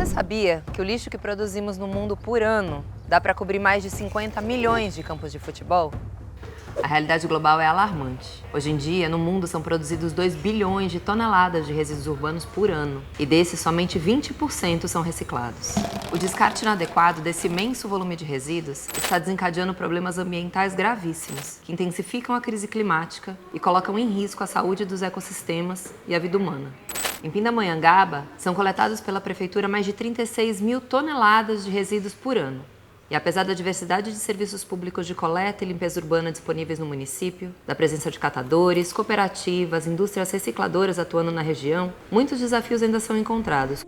sabia que o lixo que produzimos no mundo por ano dá para cobrir mais de 50 milhões de campos de futebol? A realidade global é alarmante. Hoje em dia, no mundo são produzidos 2 bilhões de toneladas de resíduos urbanos por ano, e desses somente 20% são reciclados. O descarte inadequado desse imenso volume de resíduos está desencadeando problemas ambientais gravíssimos, que intensificam a crise climática e colocam em risco a saúde dos ecossistemas e a vida humana. Em Pindamonhangaba, são coletados pela Prefeitura mais de 36 mil toneladas de resíduos por ano. E apesar da diversidade de serviços públicos de coleta e limpeza urbana disponíveis no município, da presença de catadores, cooperativas, indústrias recicladoras atuando na região, muitos desafios ainda são encontrados.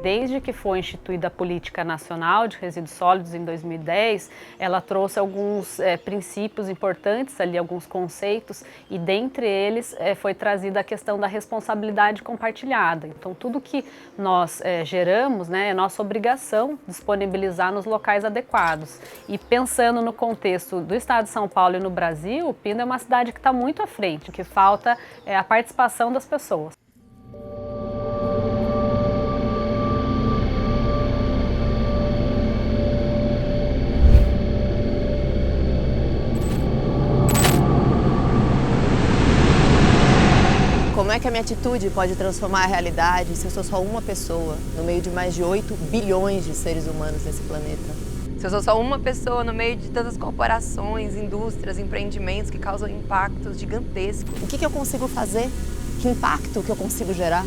Desde que foi instituída a Política Nacional de Resíduos Sólidos em 2010, ela trouxe alguns princípios importantes, ali, alguns conceitos, e dentre eles foi trazida a questão da responsabilidade compartilhada. Então, tudo que nós geramos, é nossa obrigação disponibilizar nos locais adequados. E pensando no contexto do estado de São Paulo e no Brasil, Pinda é uma cidade que está muito à frente. O que falta é a participação das pessoas. Como é que a minha atitude pode transformar a realidade se eu sou só uma pessoa no meio de mais de 8 bilhões de seres humanos nesse planeta? Se eu sou só uma pessoa no meio de tantas corporações, indústrias, empreendimentos que causam impactos gigantescos. O que eu consigo fazer? Que impacto que eu consigo gerar?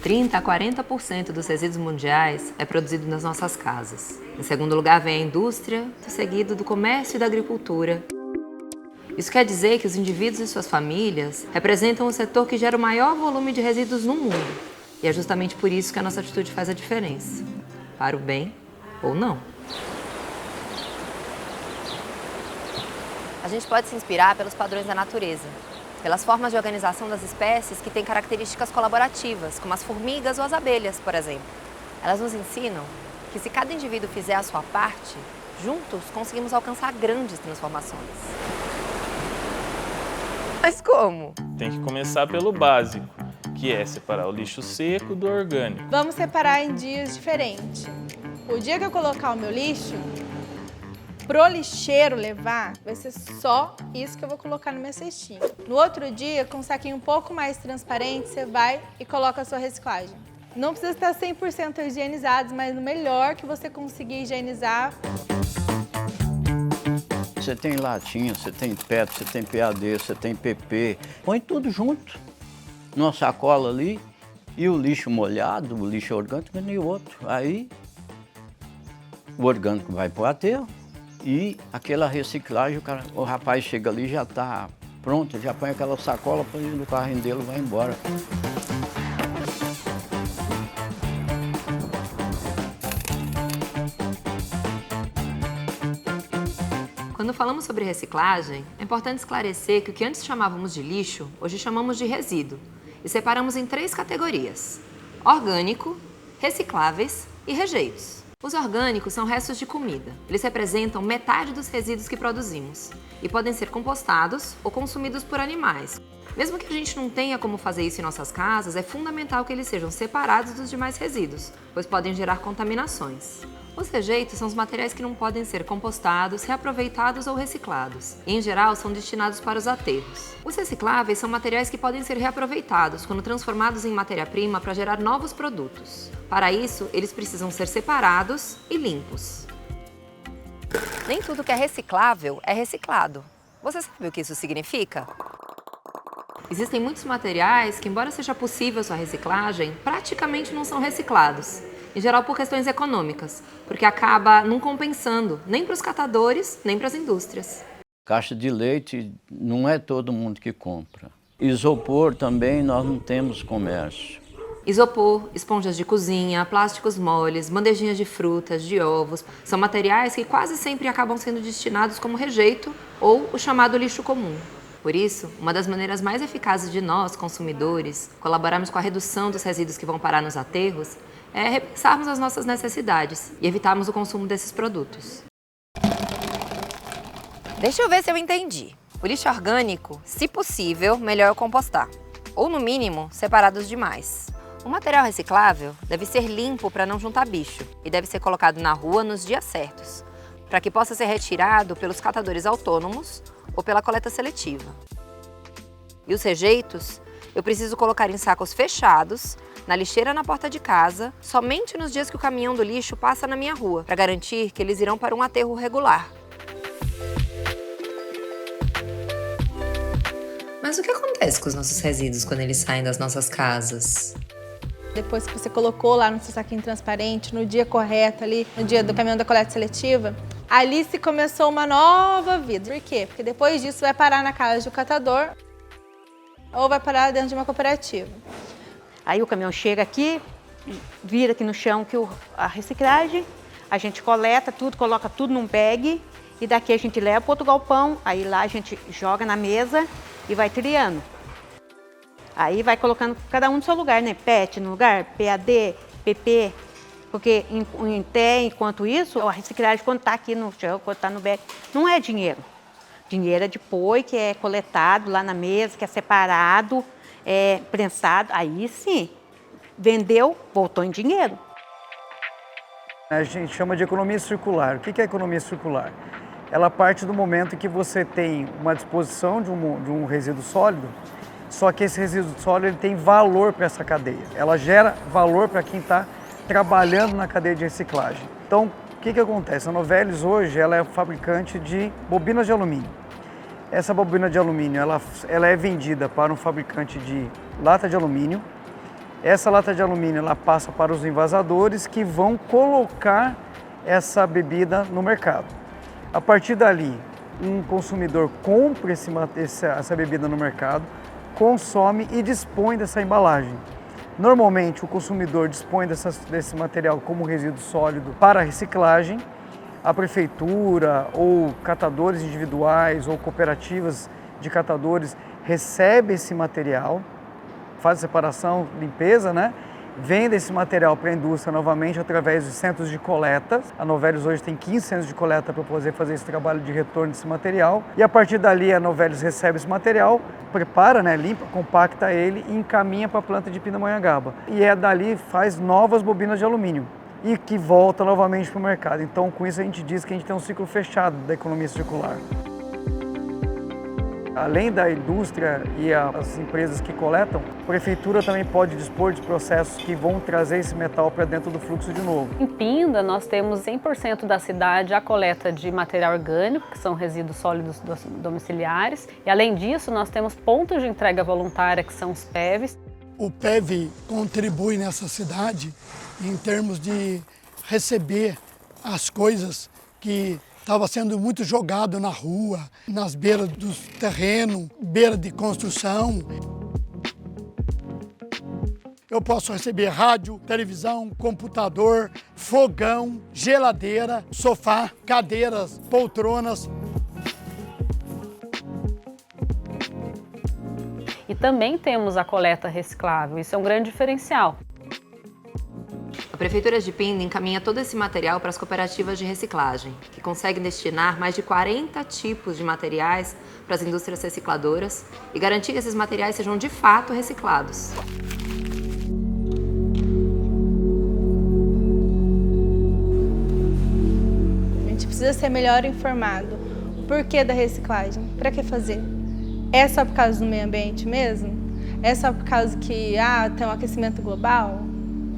30% a 40% dos resíduos mundiais é produzido nas nossas casas. Em segundo lugar vem a indústria, seguido do comércio e da agricultura. Isso quer dizer que os indivíduos e suas famílias representam o setor que gera o maior volume de resíduos no mundo. E é justamente por isso que a nossa atitude faz a diferença. Para o bem ou não. A gente pode se inspirar pelos padrões da natureza, pelas formas de organização das espécies que têm características colaborativas, como as formigas ou as abelhas, por exemplo. Elas nos ensinam que se cada indivíduo fizer a sua parte, juntos conseguimos alcançar grandes transformações. Mas como? Tem que começar pelo básico, que é separar o lixo seco do orgânico. Vamos separar em dias diferentes. O dia que eu colocar o meu lixo, pro lixeiro levar, vai ser só isso que eu vou colocar na minha cestinha. No outro dia, com um saquinho um pouco mais transparente, você vai e coloca a sua reciclagem. Não precisa estar 100% higienizados, mas no melhor que você conseguir higienizar. Você tem latinha, você tem PET, você tem PAD, você tem PP. Põe tudo junto, numa sacola ali, e o lixo molhado, o lixo orgânico, e o outro. Aí, o orgânico vai para o aterro e aquela reciclagem, o rapaz chega ali e já está pronto, já põe aquela sacola, põe no carrinho dele e vai embora. Quando falamos sobre reciclagem, é importante esclarecer que o que antes chamávamos de lixo, hoje chamamos de resíduo, e separamos em 3 categorias: orgânico, recicláveis e rejeitos. Os orgânicos são restos de comida. Eles representam metade dos resíduos que produzimos e podem ser compostados ou consumidos por animais. Mesmo que a gente não tenha como fazer isso em nossas casas, é fundamental que eles sejam separados dos demais resíduos, pois podem gerar contaminações. Os rejeitos são os materiais que não podem ser compostados, reaproveitados ou reciclados, e em geral são destinados para os aterros. Os recicláveis são materiais que podem ser reaproveitados quando transformados em matéria-prima para gerar novos produtos. Para isso, eles precisam ser separados e limpos. Nem tudo que é reciclável é reciclado. Você sabe o que isso significa? Existem muitos materiais que, embora seja possível sua reciclagem, praticamente não são reciclados. Em geral por questões econômicas, porque acaba não compensando nem para os catadores, nem para as indústrias. Caixa de leite não é todo mundo que compra. Isopor também nós não temos comércio. Isopor, esponjas de cozinha, plásticos moles, bandejinhas de frutas, de ovos, são materiais que quase sempre acabam sendo destinados como rejeito ou o chamado lixo comum. Por isso, uma das maneiras mais eficazes de nós, consumidores, colaborarmos com a redução dos resíduos que vão parar nos aterros é repensarmos as nossas necessidades e evitarmos o consumo desses produtos. Deixa eu ver se eu entendi. O lixo orgânico, se possível, melhor compostar. Ou, no mínimo, separar dos demais. O material reciclável deve ser limpo para não juntar bicho e deve ser colocado na rua nos dias certos, para que possa ser retirado pelos catadores autônomos ou pela coleta seletiva. E os rejeitos, eu preciso colocar em sacos fechados, na lixeira na porta de casa, somente nos dias que o caminhão do lixo passa na minha rua, para garantir que eles irão para um aterro regular. Mas o que acontece com os nossos resíduos quando eles saem das nossas casas? Depois que você colocou lá no seu saquinho transparente, no dia correto ali, no dia do caminhão da coleta seletiva, ali se começou uma nova vida. Por quê? Porque depois disso vai parar na casa do catador ou vai parar dentro de uma cooperativa. Aí o caminhão chega aqui, vira aqui no chão a reciclagem, a gente coleta tudo, coloca tudo num bag e daqui a gente leva para outro galpão, aí lá a gente joga na mesa e vai triando. Aí vai colocando cada um no seu lugar, né? PET no lugar, PAD, PP, porque enquanto isso, a reciclagem quando está aqui no chão, quando está no bag, não é dinheiro. Dinheiro é depois que é coletado lá na mesa, que é separado, é prensado, aí sim, vendeu, voltou em dinheiro. A gente chama de economia circular. O que é economia circular? Ela parte do momento em que você tem uma disposição de um resíduo sólido, só que esse resíduo sólido ele tem valor para essa cadeia. Ela gera valor para quem está trabalhando na cadeia de reciclagem. Então, o que acontece? A Novelis hoje ela é fabricante de bobinas de alumínio. Essa bobina de alumínio ela é vendida para um fabricante de lata de alumínio. Essa lata de alumínio ela passa para os envasadores que vão colocar essa bebida no mercado. A partir dali, um consumidor compra essa bebida no mercado, consome e dispõe dessa embalagem. Normalmente, o consumidor dispõe desse material como resíduo sólido para reciclagem. A prefeitura ou catadores individuais ou cooperativas de catadores recebem esse material, faz a separação, limpeza, né? Vende esse material para a indústria novamente através de centros de coleta. A Novelis hoje tem 15 centros de coleta para poder fazer esse trabalho de retorno desse material. E a partir dali a Novelis recebe esse material, prepara, né, limpa, compacta ele e encaminha para a planta de Pindamonhangaba. E dali faz novas bobinas de alumínio e que volta novamente para o mercado. Então com isso a gente diz que a gente tem um ciclo fechado da economia circular. Além da indústria e as empresas que coletam, a prefeitura também pode dispor de processos que vão trazer esse metal para dentro do fluxo de novo. Em Pinda, nós temos 100% da cidade a coleta de material orgânico, que são resíduos sólidos domiciliares. E além disso, nós temos pontos de entrega voluntária, que são os PEVs. O PEV contribui nessa cidade em termos de receber as coisas que estava sendo muito jogado na rua, nas beiras dos terrenos, beira de construção. Eu posso receber rádio, televisão, computador, fogão, geladeira, sofá, cadeiras, poltronas. E também temos a coleta reciclável, isso é um grande diferencial. A Prefeitura de Pinda encaminha todo esse material para as cooperativas de reciclagem, que conseguem destinar mais de 40 tipos de materiais para as indústrias recicladoras e garantir que esses materiais sejam de fato reciclados. A gente precisa ser melhor informado. O porquê da reciclagem? Para que fazer? É só por causa do meio ambiente mesmo? É só por causa que tem um aquecimento global?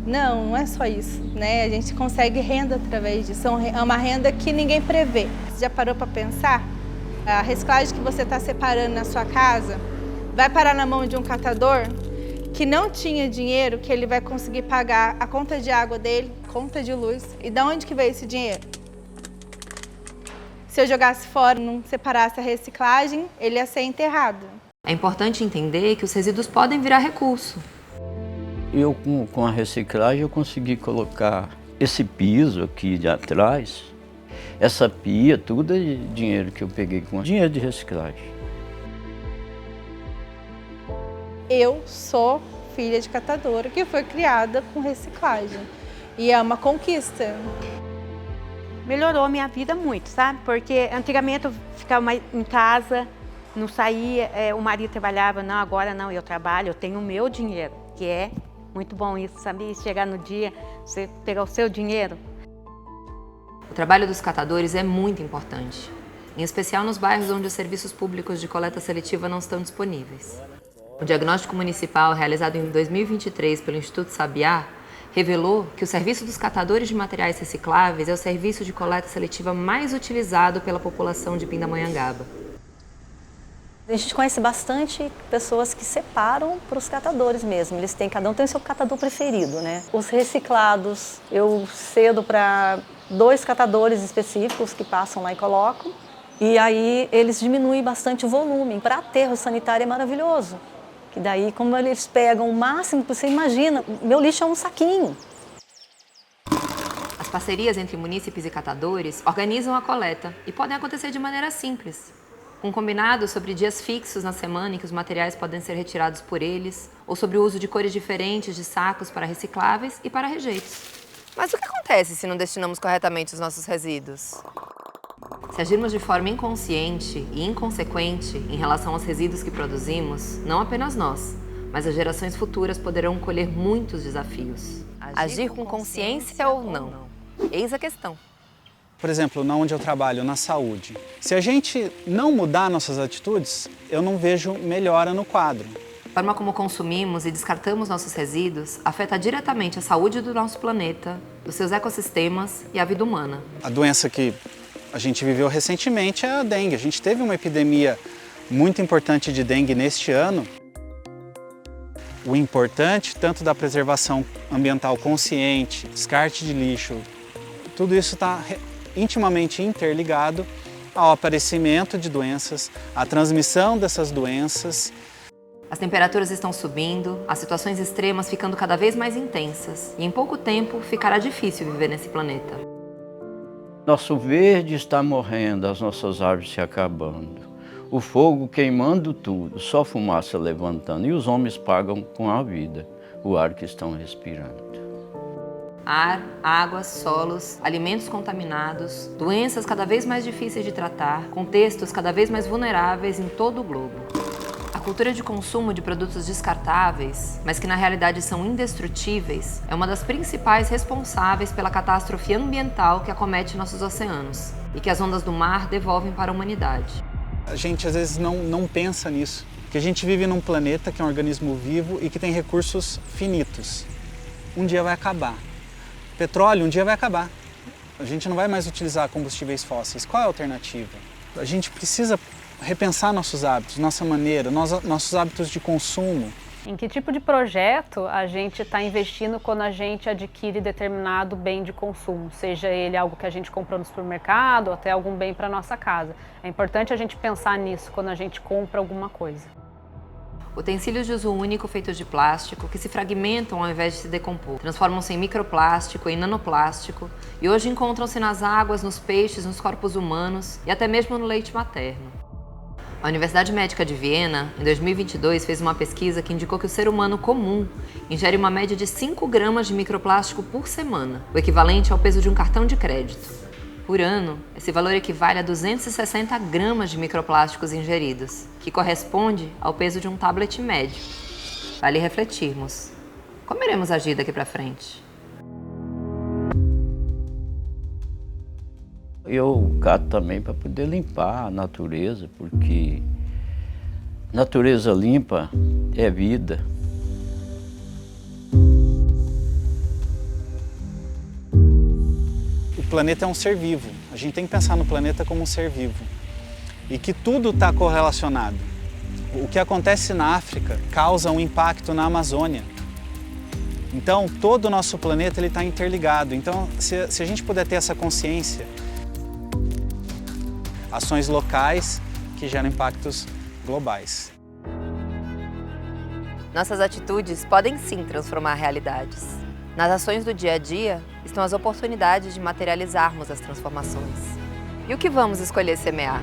Não, não é só isso, né? A gente consegue renda através disso, é uma renda que ninguém prevê. Você já parou para pensar? A reciclagem que você está separando na sua casa vai parar na mão de um catador que não tinha dinheiro, que ele vai conseguir pagar a conta de água dele, conta de luz. E de onde que veio esse dinheiro? Se eu jogasse fora, não separasse a reciclagem, ele ia ser enterrado. É importante entender que os resíduos podem virar recurso. Eu, com a reciclagem, eu consegui colocar esse piso aqui de atrás, essa pia, tudo é dinheiro que eu peguei com dinheiro de reciclagem. Eu sou filha de catadora que foi criada com reciclagem e é uma conquista. Melhorou a minha vida muito, sabe? Porque antigamente eu ficava mais em casa, não saía, o marido trabalhava, não, agora não, eu trabalho, eu tenho o meu dinheiro, que é Muito bom isso, sabia? Chegar no dia, você pegar o seu dinheiro. O trabalho dos catadores é muito importante, em especial nos bairros onde os serviços públicos de coleta seletiva não estão disponíveis. O diagnóstico municipal realizado em 2023 pelo Instituto Sabiá revelou que o serviço dos catadores de materiais recicláveis é o serviço de coleta seletiva mais utilizado pela população de Pindamonhangaba. A gente conhece bastante pessoas que separam para os catadores mesmo. Cada um tem o seu catador preferido, né? Os reciclados, eu cedo para 2 catadores específicos que passam lá e colocam. E aí eles diminuem bastante o volume. Para aterro sanitário é maravilhoso. Que daí, como eles pegam o máximo que você imagina, meu lixo é um saquinho. As parcerias entre munícipes e catadores organizam a coleta e podem acontecer de maneira simples. Um combinado sobre dias fixos na semana em que os materiais podem ser retirados por eles, ou sobre o uso de cores diferentes de sacos para recicláveis e para rejeitos. Mas o que acontece se não destinamos corretamente os nossos resíduos? Se agirmos de forma inconsciente e inconsequente em relação aos resíduos que produzimos, não apenas nós, mas as gerações futuras poderão colher muitos desafios. Agir com consciência ou não? Eis a questão. Por exemplo, onde eu trabalho, na saúde. Se a gente não mudar nossas atitudes, eu não vejo melhora no quadro. A forma como consumimos e descartamos nossos resíduos afeta diretamente a saúde do nosso planeta, dos seus ecossistemas e a vida humana. A doença que a gente viveu recentemente é a dengue. A gente teve uma epidemia muito importante de dengue neste ano. O importante, tanto da preservação ambiental consciente, descarte de lixo, tudo isso está intimamente interligado ao aparecimento de doenças, à transmissão dessas doenças. As temperaturas estão subindo, as situações extremas ficando cada vez mais intensas e em pouco tempo ficará difícil viver nesse planeta. Nosso verde está morrendo, as nossas árvores se acabando. O fogo queimando tudo, só fumaça levantando. E os homens pagam com a vida o ar que estão respirando. Ar, água, solos, alimentos contaminados, doenças cada vez mais difíceis de tratar, contextos cada vez mais vulneráveis em todo o globo. A cultura de consumo de produtos descartáveis, mas que na realidade são indestrutíveis, é uma das principais responsáveis pela catástrofe ambiental que acomete nossos oceanos e que as ondas do mar devolvem para a humanidade. A gente às vezes não pensa nisso, que a gente vive num planeta que é um organismo vivo e que tem recursos finitos. Um dia vai acabar. Petróleo um dia vai acabar. A gente não vai mais utilizar combustíveis fósseis. Qual é a alternativa? A gente precisa repensar nossos hábitos, nossa maneira, nossos hábitos de consumo. Em que tipo de projeto a gente está investindo quando a gente adquire determinado bem de consumo? Seja ele algo que a gente comprou no supermercado ou até algum bem para nossa casa. É importante a gente pensar nisso quando a gente compra alguma coisa. Utensílios de uso único feitos de plástico que se fragmentam ao invés de se decompor, transformam-se em microplástico, em nanoplástico e hoje encontram-se nas águas, nos peixes, nos corpos humanos e até mesmo no leite materno. A Universidade Médica de Viena, em 2022, fez uma pesquisa que indicou que o ser humano comum ingere uma média de 5 gramas de microplástico por semana, o equivalente ao peso de um cartão de crédito. Por ano, esse valor equivale a 260 gramas de microplásticos ingeridos, que corresponde ao peso de um tablet médio. Vale refletirmos. Como iremos agir daqui para frente? Eu cato também para poder limpar a natureza, porque natureza limpa é vida. O planeta é um ser vivo. A gente tem que pensar no planeta como um ser vivo. E que tudo está correlacionado. O que acontece na África causa um impacto na Amazônia. Então, todo o nosso planeta está interligado. Então, se a gente puder ter essa consciência, ações locais que geram impactos globais. Nossas atitudes podem sim transformar realidades. Nas ações do dia a dia estão as oportunidades de materializarmos as transformações. E o que vamos escolher semear?